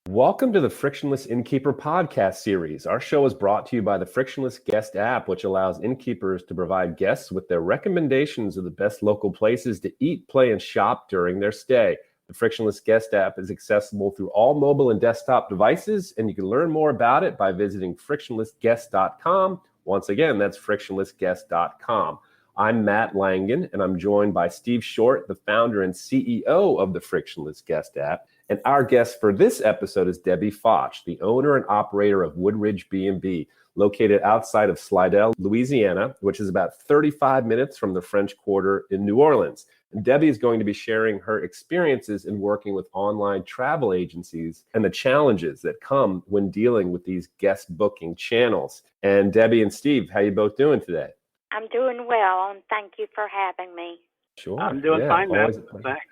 Welcome to the Frictionless Innkeeper podcast series. Our show is brought to you by the Frictionless Guest app, which allows innkeepers to provide guests with their recommendations of the best local places to eat, play, and shop during their stay. The Frictionless Guest app is accessible through all mobile and desktop devices, and you can learn more about it by visiting frictionlessguest.com. Once again, that's frictionlessguest.com. I'm Matt Langen, and I'm joined by Steve Short, the founder and CEO of the Frictionless Guest app. And our guest for this episode is Debbi Fotsh, the owner and operator of Woodridge B&B, located outside of Slidell, Louisiana, which is about 35 minutes from the French Quarter in New Orleans. And Debbi is going to be sharing her experiences in working with online travel agencies and the challenges that come when dealing with these guest booking channels. And Debbi and Steve, how you both doing today? I'm doing well, and thank you for having me. Sure. I'm doing fine, Matt. Thanks.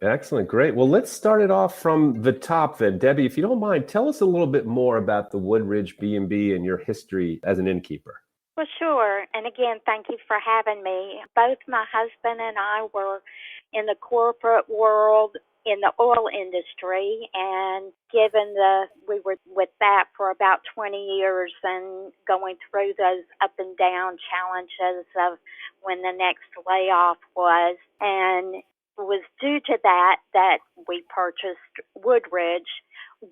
Excellent. Great. Well, let's start it off from the top then. Debbi, if you don't mind, tell us a little bit more about the Woodridge B&B and your history as an innkeeper. Well, sure. And again, thank you for having me. Both my husband and I were in the corporate world in the oil industry, and we were with that for about 20 years and going through those up and down challenges of when the next layoff was, and it was due to that we purchased Woodridge,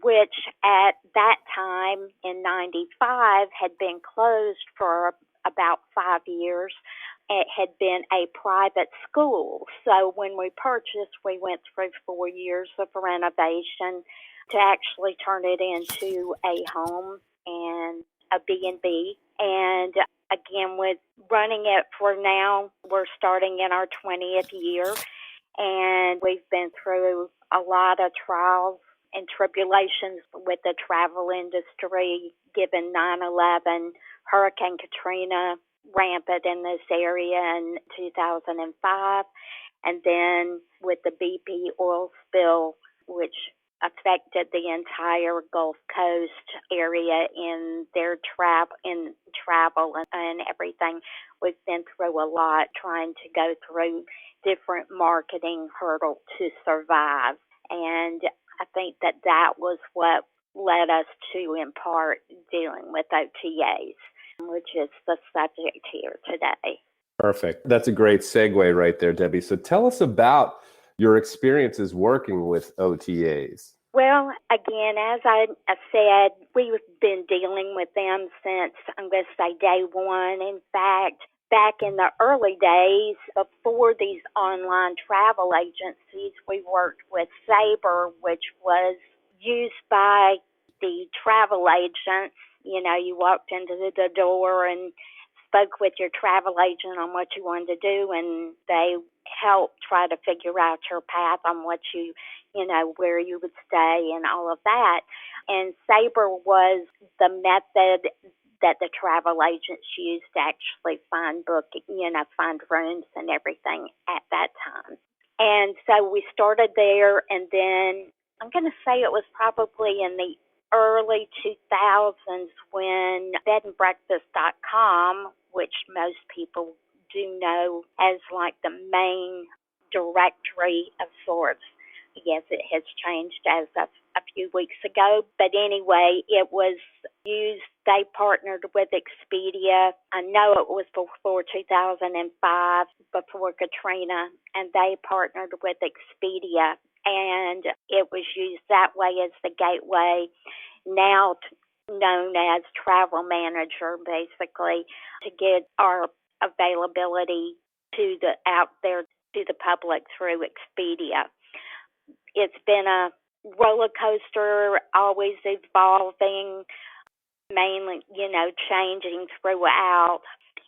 which at that time in 95 had been closed for about 5 years. It had been a private school. So when we purchased, we went through 4 years of renovation to actually turn it into a home and a B&B. And again, with running it for now, we're starting in our 20th year. And we've been through a lot of trials and tribulations with the travel industry, given 9/11, Hurricane Katrina, rampant in this area in 2005, and then with the BP oil spill, which affected the entire Gulf Coast area in their travel and everything. We've been through a lot trying to go through different marketing hurdles to survive. And I think that was what led us to, in part, dealing with OTAs, which is the subject here today. Perfect. That's a great segue right there, Debbi. So tell us about your experiences working with OTAs. Well, again, as I said, we've been dealing with them since, I'm going to say, day one. In fact, back in the early days, before these online travel agencies, we worked with Sabre, which was used by the travel agents. You know, you walked into the door and spoke with your travel agent on what you wanted to do, and they helped try to figure out your path on what where you would stay and all of that. And Sabre was the method that the travel agents used to actually find rooms and everything at that time. And so we started there, and then I'm going to say it was probably in the early 2000s when bedandbreakfast.com, which most people do know as like the main directory of sorts. Yes, it has changed as of a few weeks ago. But anyway, it was used. They partnered with Expedia. I know it was before 2005, before Katrina, and they partnered with Expedia. And it was used that way as the gateway, now known as Travel Manager, basically, to get our availability out there to the public through Expedia. It's been a roller coaster, always evolving, mainly, changing throughout.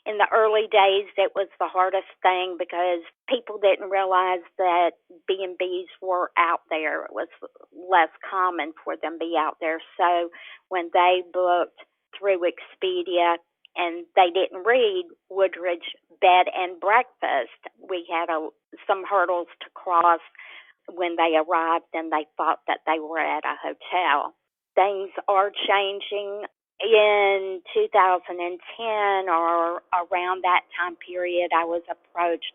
In the early days, it was the hardest thing because people didn't realize that B&Bs were out there. It was less common for them to be out there. So when they booked through Expedia and they didn't read Woodridge Bed and Breakfast, we had some hurdles to cross when they arrived and they thought that they were at a hotel. Things are changing. In 2010 or around that time period, I was approached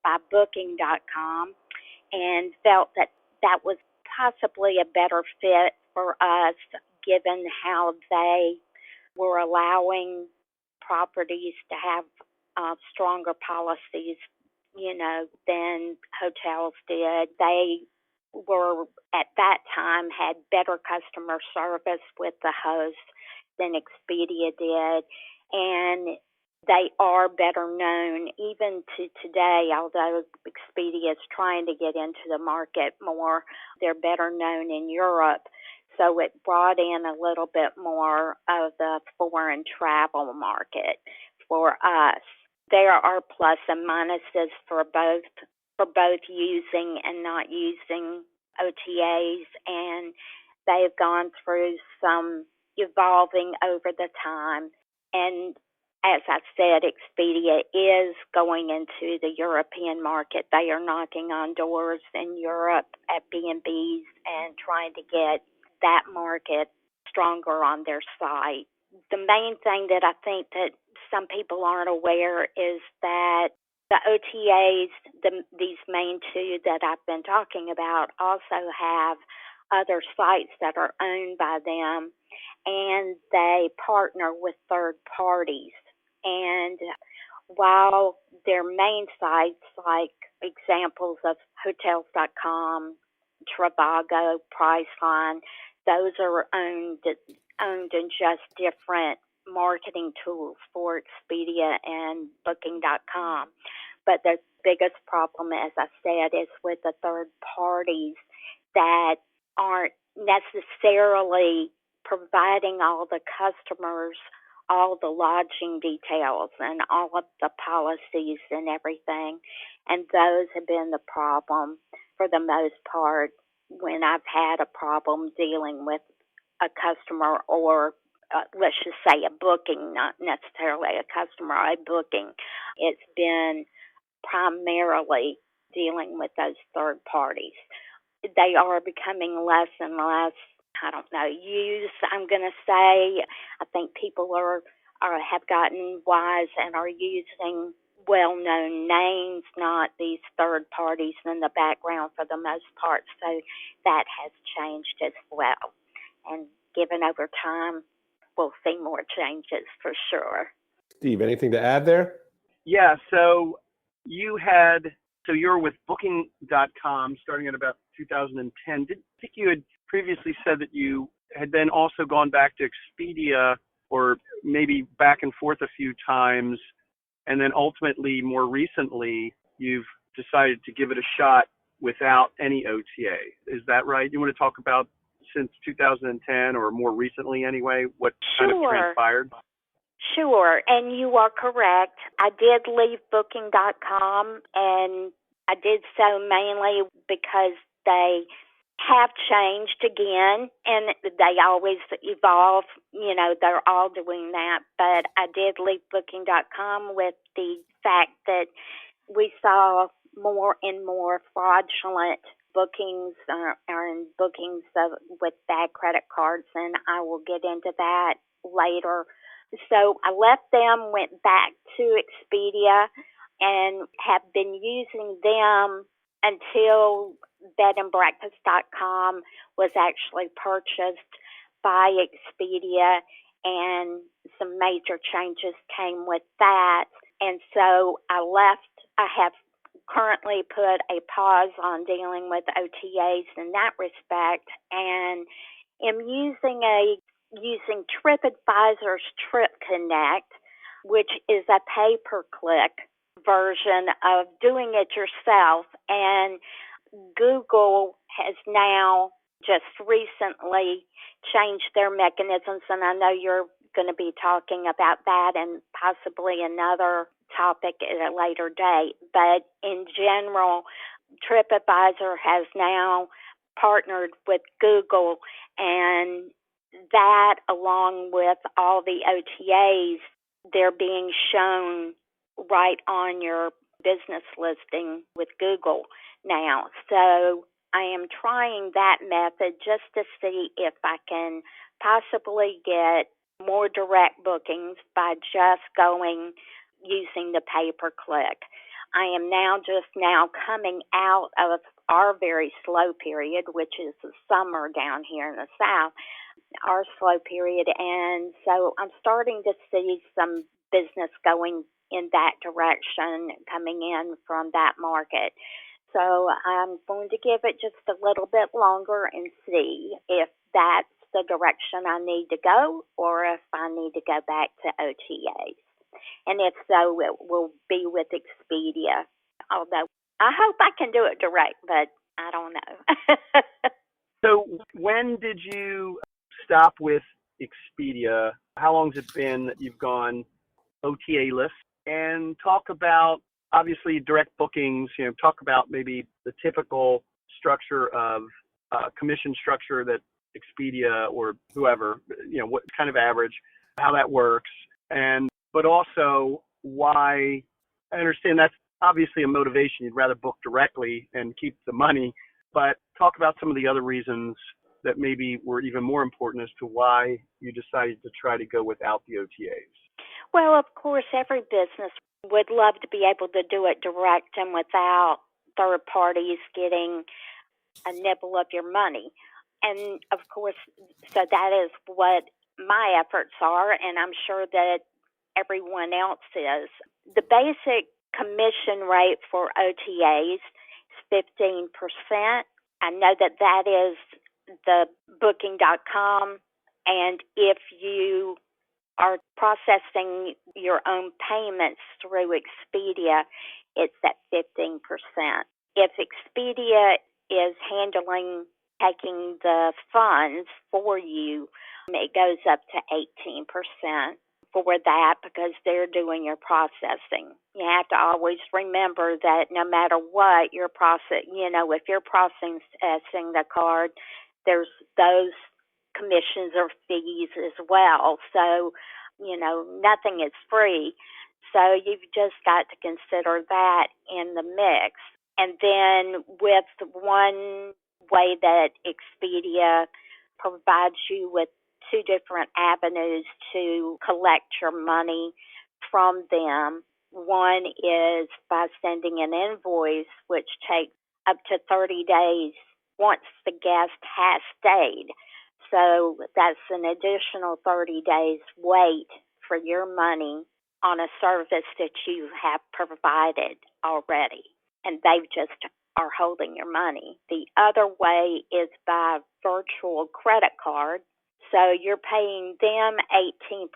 by Booking.com and felt that was possibly a better fit for us given how they were allowing properties to have stronger policies, than hotels did. They were, at that time, had better customer service with the host than Expedia did. And they are better known even to today, although Expedia is trying to get into the market more. They're better known in Europe. So it brought in a little bit more of the foreign travel market for us. There are plus and minuses for both using and not using OTAs, and they've gone through some evolving over the time. And as I said, Expedia is going into the European market. They are knocking on doors in Europe at B&Bs and trying to get that market stronger on their site. The main thing that I think that some people aren't aware is that the OTAs, these main two that I've been talking about, also have other sites that are owned by them, and they partner with third parties. And while their main sites, like examples of Hotels.com, Trivago, Priceline, those are owned in just different marketing tools for Expedia and Booking.com. But the biggest problem, as I said, is with the third parties that aren't necessarily providing all the customers all the lodging details and all of the policies and everything. And those have been the problem for the most part when I've had a problem dealing with a customer or let's just say a booking, not necessarily a customer, a booking. It's been primarily dealing with those third parties. They are becoming less and less, used, I'm going to say. I think people have gotten wise and are using well-known names, not these third parties in the background for the most part. So that has changed as well. And given over time, we'll see more changes for sure. Steve, anything to add there? Yeah, so you're with Booking.com starting at about 2010. I think you had previously said that you had then also gone back to Expedia or maybe back and forth a few times, and then ultimately, more recently, you've decided to give it a shot without any OTA. Is that right? You want to talk about since 2010 or more recently anyway, what kind of transpired? Sure, and you are correct. I did leave Booking.com, and I did so mainly because they have changed again, and they always evolve. They're all doing that. But I did leave Booking.com with the fact that we saw more and more fraudulent bookings and bookings with bad credit cards, and I will get into that later. So I left them, went back to Expedia, and have been using them until bedandbreakfast.com was actually purchased by Expedia, and some major changes came with that. And so I left. I have currently put a pause on dealing with OTAs in that respect, and am using TripAdvisor's Trip Connect, which is a pay-per-click version of doing it yourself. And Google has now just recently changed their mechanisms, and I know you're going to be talking about that and possibly another topic at a later date. But in general, TripAdvisor has now partnered with Google, and that, along with all the OTAs, they're being shown right on your business listing with Google now. So I am trying that method just to see if I can possibly get more direct bookings by just using the pay-per-click. I am just now coming out of our very slow period, which is the summer down here in the South, our slow period. And so I'm starting to see some business going in that direction coming in from that market. So I'm going to give it just a little bit longer and see if that's the direction I need to go or if I need to go back to OTAs. And if so, it will be with Expedia. Although I hope I can do it direct, but I don't know. So when did you stop with Expedia? How long has it been that you've gone OTA-less? And talk about, obviously, direct bookings. Talk about maybe the typical structure of commission structure that Expedia or whoever, what kind of average, how that works, but also why. I understand that's obviously a motivation. You'd rather book directly and keep the money, but talk about some of the other reasons that maybe were even more important as to why you decided to try to go without the OTAs. Well, of course, every business would love to be able to do it direct and without third parties getting a nibble of your money. And of course, so that is what my efforts are, and I'm sure that everyone else is. The basic commission rate for OTAs is 15%. I know that is the booking.com, and if you are processing your own payments through Expedia, it's at 15%. If Expedia is taking the funds for you, it goes up to 18% for that because they're doing your processing. You have to always remember that no matter what you're if you're processing the card, there's those commissions or fees as well. So, nothing is free. So you've just got to consider that in the mix. And then with one way that Expedia provides you with two different avenues to collect your money from them. One is by sending an invoice, which takes up to 30 days once the guest has stayed. So that's an additional 30 days wait for your money on a service that you have provided already, and they just are holding your money. The other way is by virtual credit card. So you're paying them 18%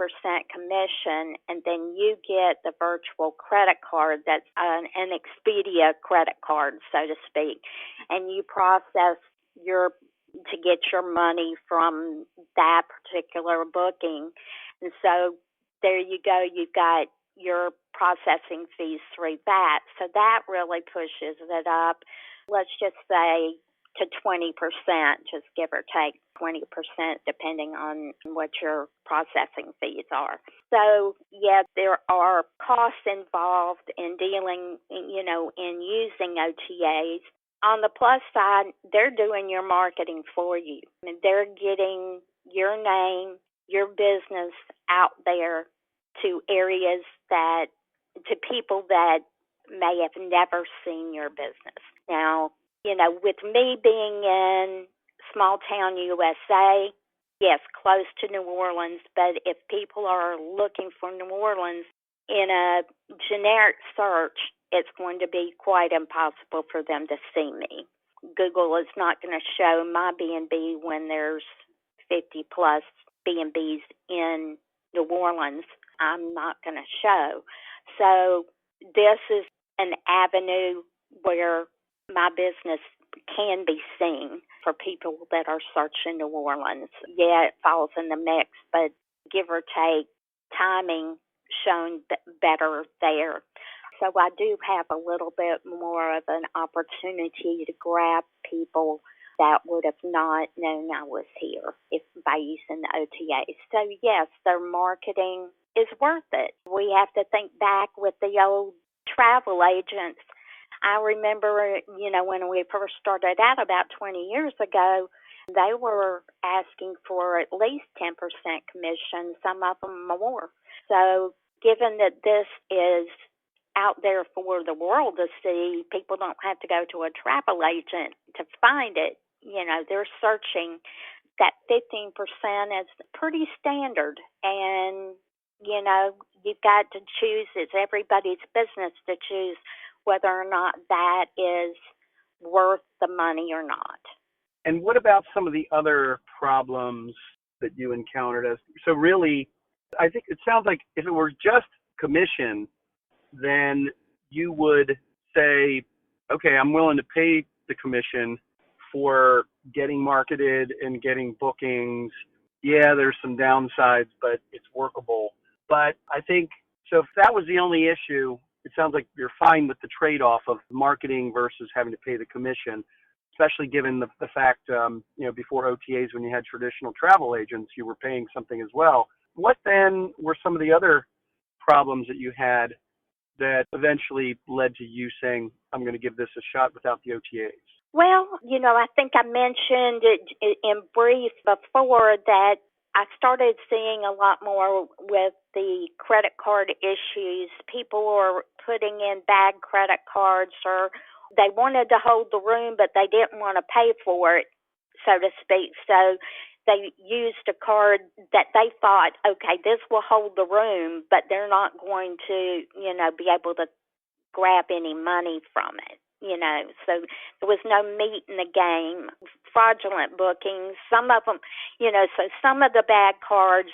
commission, and then you get the virtual credit card that's an Expedia credit card, so to speak, and you process to get your money from that particular booking. And so there you go. You've got your processing fees through that. So that really pushes it up, let's just say, to 20%, just give or take 20%, depending on what your processing fees are. So, yeah, there are costs involved in dealing, in using OTAs. On the plus side, they're doing your marketing for you. And they're getting your name, your business out there to areas to people that may have never seen your business. Now, with me being in small town USA, yes, close to New Orleans, but if people are looking for New Orleans in a generic search, it's going to be quite impossible for them to see me. Google is not going to show my B&B when there's 50 plus B&Bs in New Orleans. I'm not going to show. So this is an avenue where my business can be seen for people that are searching New Orleans. Yeah, it falls in the mix, but give or take, timing shown better there. So I do have a little bit more of an opportunity to grab people that would have not known I was here by using the OTAs. So yes, their marketing is worth it. We have to think back with the old travel agents. I remember, when we first started out about 20 years ago, they were asking for at least 10% commission, some of them more. So given that this is out there for the world to see. People don't have to go to a travel agent to find it. They're searching. That 15% is pretty standard, and you've got to choose. It's everybody's business to choose whether or not that is worth the money or not. And what about some of the other problems that you encountered? So really, I think it sounds like if it were just commission, then you would say, okay, I'm willing to pay the commission for getting marketed and getting bookings. Yeah, there's some downsides, but it's workable. But I think, so if that was the only issue, it sounds like you're fine with the trade-off of marketing versus having to pay the commission, especially given the fact, before OTAs, when you had traditional travel agents, you were paying something as well. What then were some of the other problems that you had that eventually led to you saying, I'm going to give this a shot without the OTAs? Well, I think I mentioned it in brief before that I started seeing a lot more with the credit card issues. People were putting in bad credit cards, or they wanted to hold the room, but they didn't want to pay for it, so to speak. So they used a card that they thought, okay, this will hold the room, but they're not going to, be able to grab any money from it. So there was no meat in the game. Fraudulent bookings, some of them, so some of the bad cards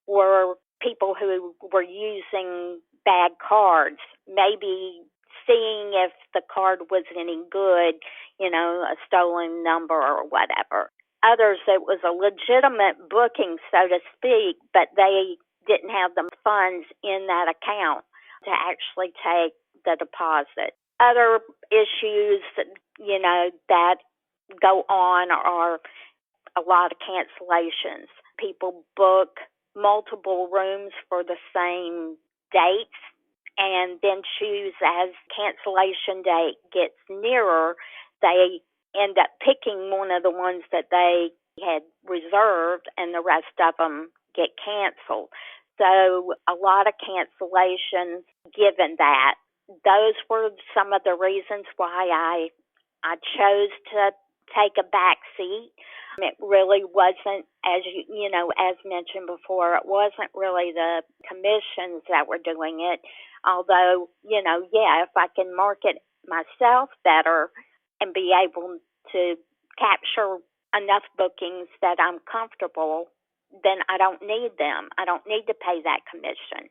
were people who were using bad cards, maybe seeing if the card was any good, a stolen number or whatever. Others, it was a legitimate booking, so to speak, but they didn't have the funds in that account to actually take the deposit. Other issues, that go on are a lot of cancellations. People book multiple rooms for the same dates and then choose, as cancellation date gets nearer, they end up picking one of the ones that they had reserved, and the rest of them get canceled. So a lot of cancellations given that. Those were some of the reasons why I chose to take a back seat. It really wasn't, as as mentioned before, it wasn't really the commissions that were doing it. Although, if I can market myself better and be able to capture enough bookings that I'm comfortable, then I don't need them. I don't need to pay that commission.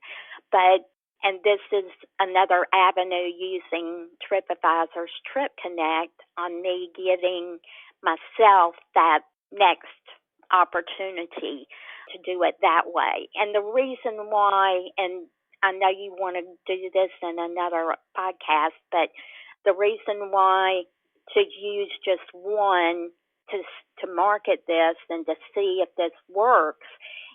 And this is another avenue using TripAdvisor's Trip Connect on me giving myself that next opportunity to do it that way. And the reason why, and I know you want to do this in another podcast, but the reason why to use just one to market this and to see if this works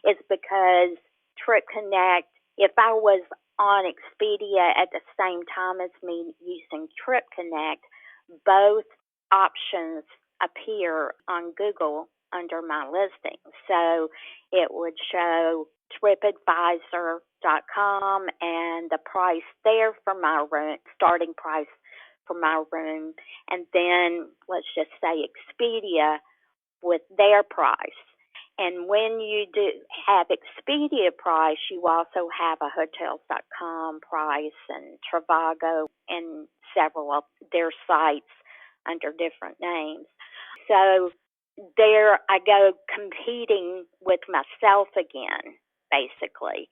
is because Trip Connect, if I was on Expedia at the same time as me using Trip Connect, both options appear on Google under my listing. So it would show TripAdvisor.com and the price there for my room, starting price for my room, and then let's just say Expedia with their price. And when you do have Expedia price, you also have a Hotels.com price and Trivago and several of their sites under different names. So there I go competing with myself again, basically.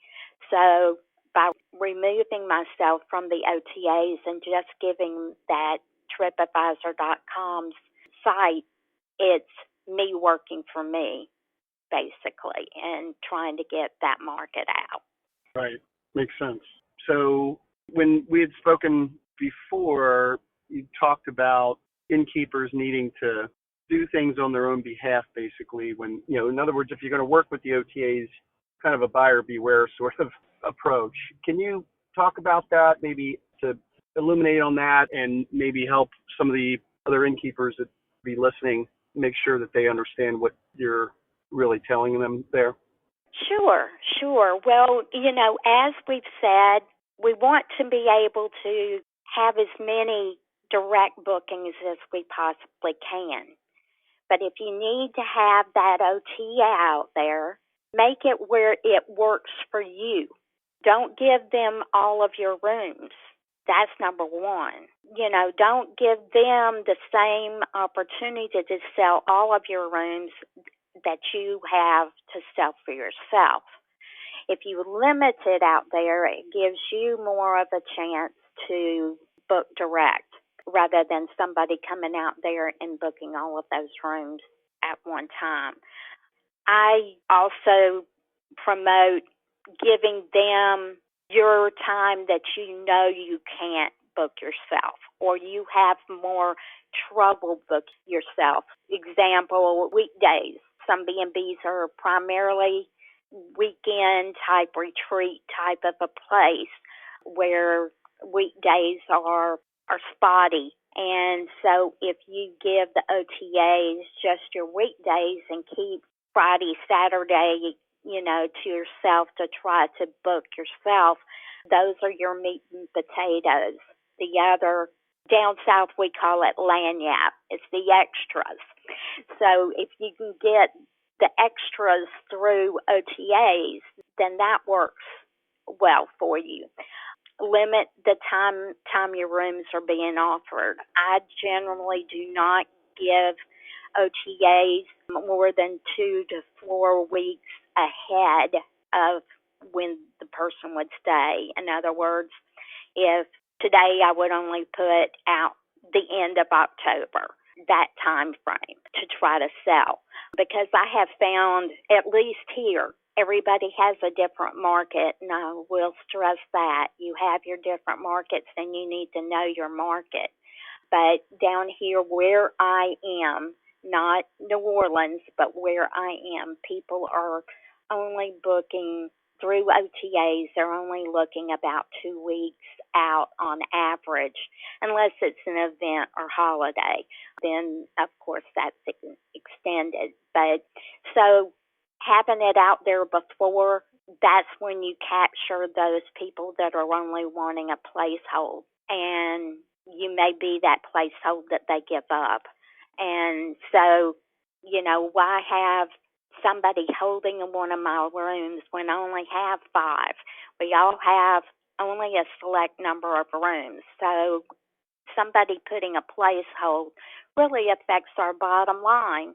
So by removing myself from the OTAs and just giving that TripAdvisor.com site, it's me working for me, basically, and trying to get that market out. Right. Makes sense. So when we had spoken before, you talked about innkeepers needing to do things on their own behalf, basically, when, in other words, if you're going to work with the OTAs, kind of a buyer beware sort of approach. Can you talk about that, maybe to illuminate on that and maybe help some of the other innkeepers that be listening make sure that they understand what you're really telling them there? Sure. Well, as we've said, we want to be able to have as many direct bookings as we possibly can. But if you need to have that OTA out there, make it where it works for you. Don't give them all of your rooms. That's number one. Don't give them the same opportunity to sell all of your rooms that you have to sell for yourself. If you limit it out there, it gives you more of a chance to book direct rather than somebody coming out there and booking all of those rooms at one time. I also promote giving them your time that you can't book yourself or you have more trouble book yourself. Example, weekdays. Some B&Bs are primarily weekend type retreat type of a place where weekdays are spotty. And so if you give the OTAs just your weekdays and keep Friday, Saturday, to yourself to try to book yourself, those are your meat and potatoes. The other, down south we call it lanyap. It's the extras. So if you can get the extras through OTAs, then that works well for you. Limit the time your rooms are being offered. I generally do not give OTAs more than 2 to 4 weeks ahead of when the person would stay. In other words, if today I would only put out the end of October, that time frame to try to sell. Because I have found, at least here, everybody has a different market, and I will stress that. You have your different markets, and you need to know your market. But down here where I am, not New Orleans, but where I am, people are only booking through OTAs. They're only looking about 2 weeks out on average, unless it's an event or holiday. Then, of course, that's extended. But so having it out there before, that's when you capture those people that are only wanting a placehold. And you may be that placehold that they give up. And so, why have somebody holding in one of my rooms when I only have 5? We all have only a select number of rooms. So somebody putting a placehold really affects our bottom line.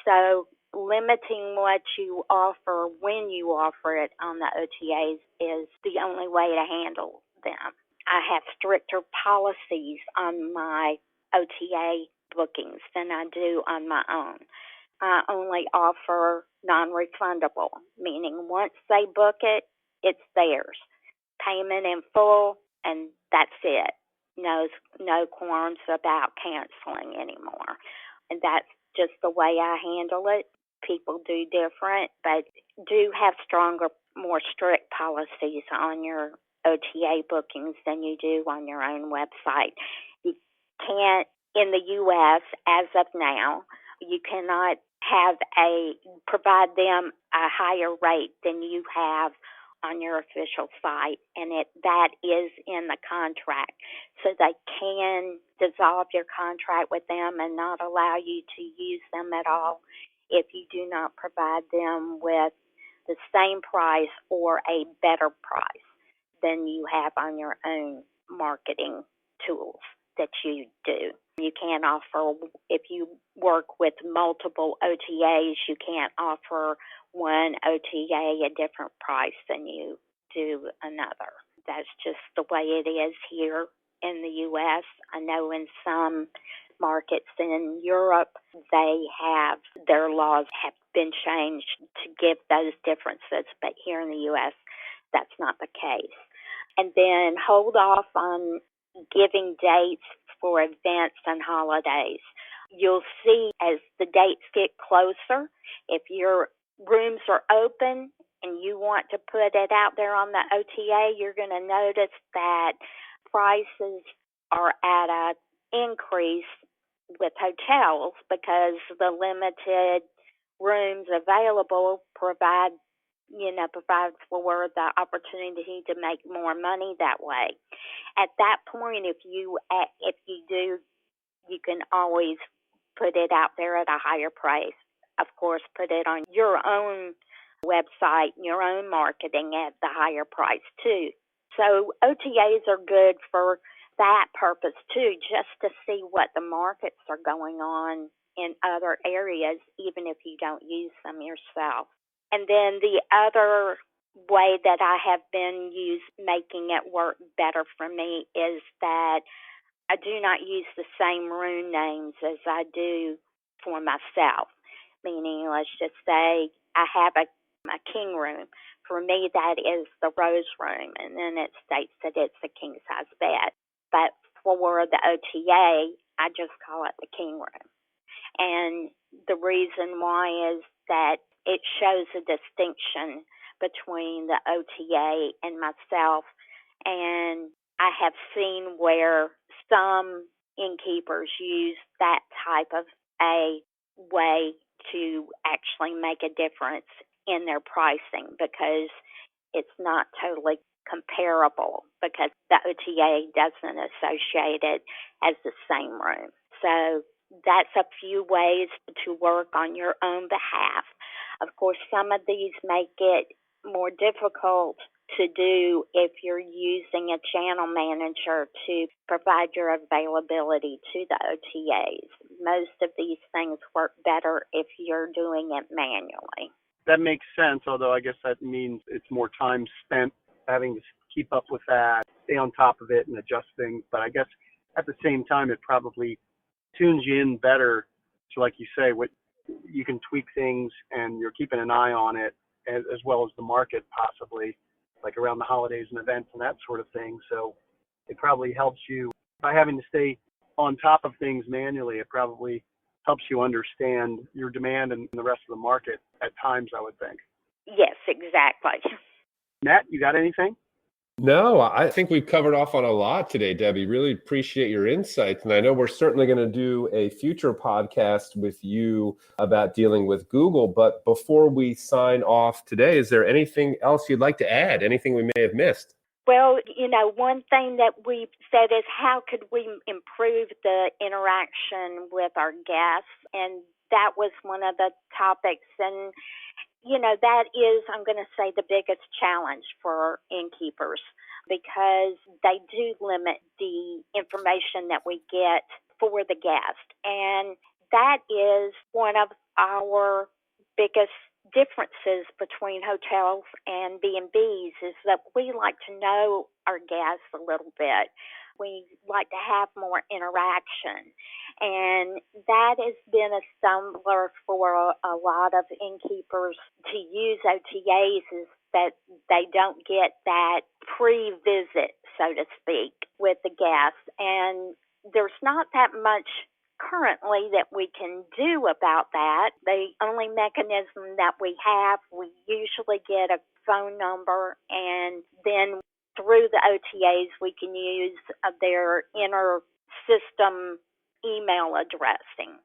So limiting what you offer when you offer it on the OTAs is the only way to handle them. I have stricter policies on my OTA bookings than I do on my own. I only offer non-refundable, meaning once they book it, it's theirs. Payment in full, and that's it. No qualms about canceling anymore. And that's just the way I handle it. People do different, but do have stronger, more strict policies on your OTA bookings than you do on your own website. You can't, in the U.S., as of now, you cannot provide them a higher rate than you have on your official site, and that is in the contract. So they can dissolve your contract with them and not allow you to use them at all if you do not provide them with the same price or a better price than you have on your own marketing tools that you do. You can't offer, if you work with multiple OTAs, you can't offer one OTA a different price than you do another. That's just the way it is here in the U.S. I know in some markets in Europe, their laws have been changed to give those differences, but here in the U.S., that's not the case. And then hold off on giving dates for events and holidays. You'll see as the dates get closer, if your rooms are open and you want to put it out there on the OTA, you're going to notice that prices are at an increase with hotels because the limited rooms available provide provides for the opportunity to make more money that way. At that point, if you do, you can always put it out there at a higher price. Of course, put it on your own website, your own marketing at the higher price too. So OTAs are good for that purpose too, just to see what the markets are going on in other areas, even if you don't use them yourself. And then the other way that I have been making it work better for me is that I do not use the same room names as I do for myself. Meaning, let's just say I have a king room. For me, that is the rose room, and then it states that it's a king size bed. But for the OTA, I just call it the king room. And the reason why is that it shows a distinction between the OTA and myself. And I have seen where some innkeepers use that type of a way to actually make a difference in their pricing, because it's not totally comparable, because the OTA doesn't associate it as the same room. So that's a few ways to work on your own behalf. Of course, some of these make it more difficult to do if you're using a channel manager to provide your availability to the OTAs. Most of these things work better if you're doing it manually. That makes sense, although I guess that means it's more time spent having to keep up with that, stay on top of it and adjust things. But I guess at the same time, it probably tunes you in better to, like you say, what you can tweak things and you're keeping an eye on it, as well as the market possibly, like around the holidays and events and that sort of thing. So it probably helps you by having to stay on top of things manually. It probably helps you understand your demand and the rest of the market at times, I would think. Yes, exactly. Matt, you got anything? No, I think we've covered off on a lot today, Debbie. Really appreciate your insights. And I know we're certainly going to do a future podcast with you about dealing with Google. But before we sign off today, is there anything else you'd like to add? Anything we may have missed? Well, one thing that we said is how could we improve the interaction with our guests? And that was one of the topics. And that is, I'm going to say, the biggest challenge for innkeepers, because they do limit the information that we get for the guest. And that is one of our biggest differences between hotels and B&Bs, is that we like to know our guests a little bit. We like to have more interaction. And that has been a stumbler for a lot of innkeepers to use OTAs, is that they don't get that pre-visit, so to speak, with the guests. And there's not that much currently that we can do about that. The only mechanism that we have, we usually get a phone number, and then through the OTAs we can use their inner system email addressing.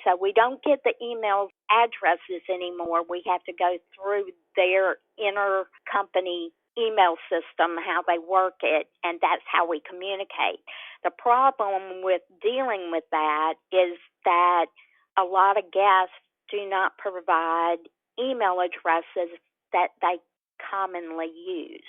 So we don't get the email addresses anymore. We have to go through their inner company email system, how they work it, and that's how we communicate. The problem with dealing with that is that a lot of guests do not provide email addresses that they commonly use.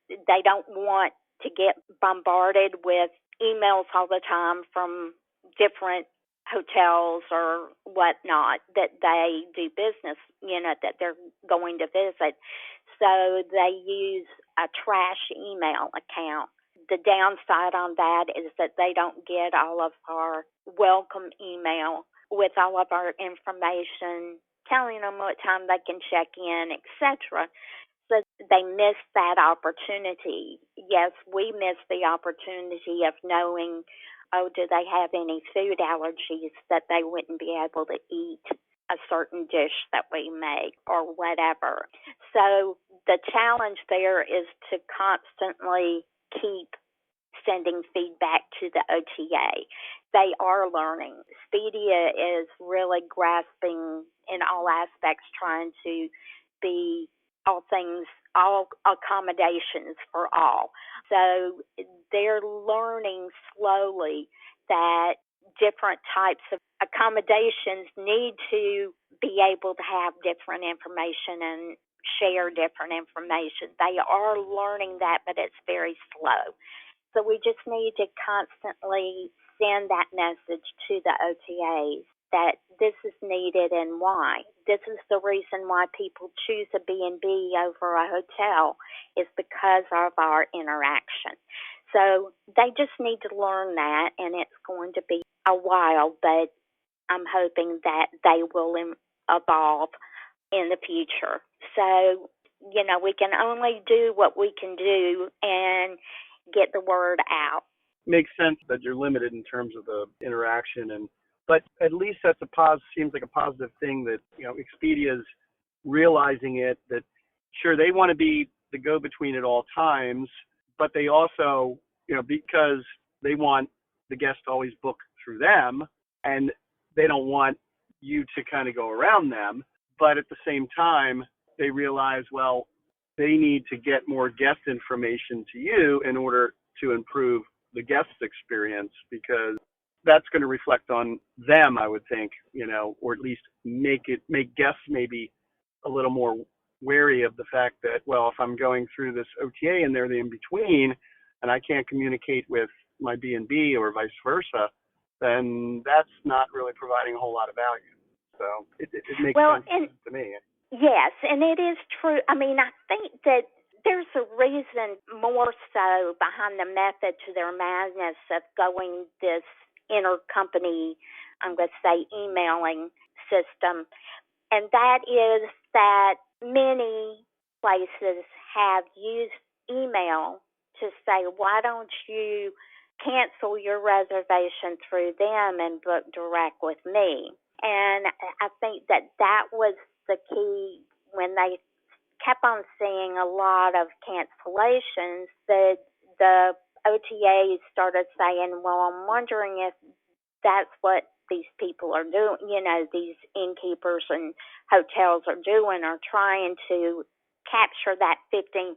They don't want to get bombarded with emails all the time from different hotels or whatnot that they do business, that they're going to visit. So they use a trash email account. The downside on that is that they don't get all of our welcome email with all of our information, telling them what time they can check in, etc. So they miss that opportunity. Yes, we miss the opportunity of knowing, do they have any food allergies that they wouldn't be able to eat a certain dish that we make or whatever. So the challenge there is to constantly keep sending feedback to the OTA. They are learning. Expedia is really grasping in all aspects, trying to be all accommodations for all. So they're learning slowly that different types of accommodations need to be able to have different information and share different information. They are learning that, but it's very slow. So we just need to constantly send that message to the OTAs that this is needed and why. This is the reason why people choose a B&B over a hotel, is because of our interaction. So they just need to learn that, and it's going to be a while, but I'm hoping that they will evolve in the future. So, we can only do what we can do and get the word out. Makes sense that you're limited in terms of the interaction, but at least that's seems like a positive thing that, Expedia's realizing it, that sure, they want to be the go-between at all times, but they also, because they want the guest to always book through them, and they don't want you to kind of go around them, but at the same time, they realize, well, they need to get more guest information to you in order to improve the guest experience, because that's going to reflect on them, I would think, or at least make guests maybe a little more wary of the fact that, well, if I'm going through this OTA and they're the in-between and I can't communicate with my B&B or vice versa, then that's not really providing a whole lot of value. So it makes sense to me. Yes, and it is true. I mean, I think that there's a reason more so behind the method to their madness of going this intercompany, I'm going to say, emailing system, and that is that many places have used email to say, why don't you cancel your reservation through them and book direct with me? And I think that was the key when they kept on seeing a lot of cancellations, that the OTAs started saying, well, I'm wondering if that's what these people are doing, these innkeepers and hotels are doing, are trying to capture that 15%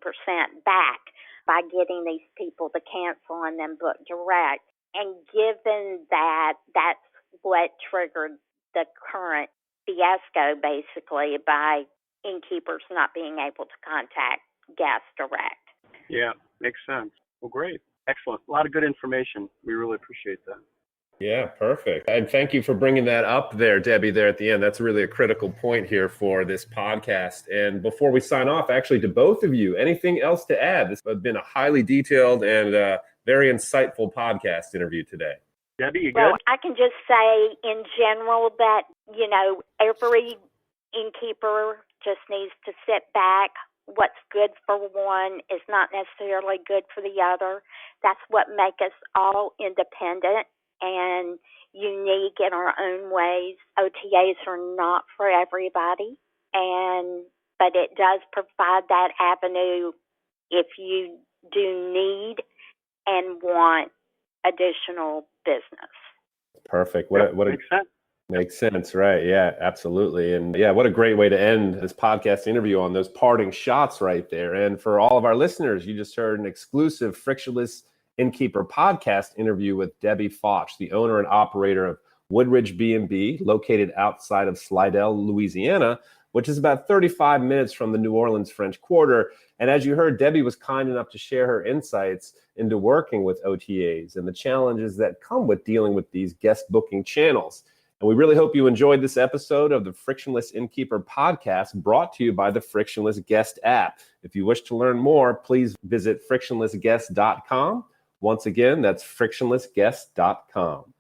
back by getting these people to cancel and then book direct. And given that, that's what triggered the current fiasco, basically, by innkeepers not being able to contact guests direct. Yeah, makes sense. Well, great. Excellent. A lot of good information. We really appreciate that. Yeah, perfect. And thank you for bringing that up there, Debbie, there at the end. That's really a critical point here for this podcast. And before we sign off, actually, to both of you, anything else to add? This has been a highly detailed and very insightful podcast interview today. Debbie, you good? Well, I can just say in general that, every innkeeper just needs to sit back. What's good for one is not necessarily good for the other. That's what makes us all independent and unique in our own ways. OTAs are not for everybody, but it does provide that avenue if you do need and want additional business. Perfect. Makes sense. Makes sense, right? Yeah, absolutely. And yeah, what a great way to end this podcast interview, on those parting shots right there. And for all of our listeners, you just heard an exclusive Frictionless Innkeeper podcast interview with Debbie Fotsh, the owner and operator of Woodridge B&B, located outside of Slidell, Louisiana, which is about 35 minutes from the New Orleans French Quarter. And as you heard, Debbie was kind enough to share her insights into working with OTAs and the challenges that come with dealing with these guest booking channels. And we really hope you enjoyed this episode of the Frictionless Innkeeper podcast, brought to you by the Frictionless Guest app. If you wish to learn more, please visit frictionlessguest.com. Once again, that's frictionlessguest.com.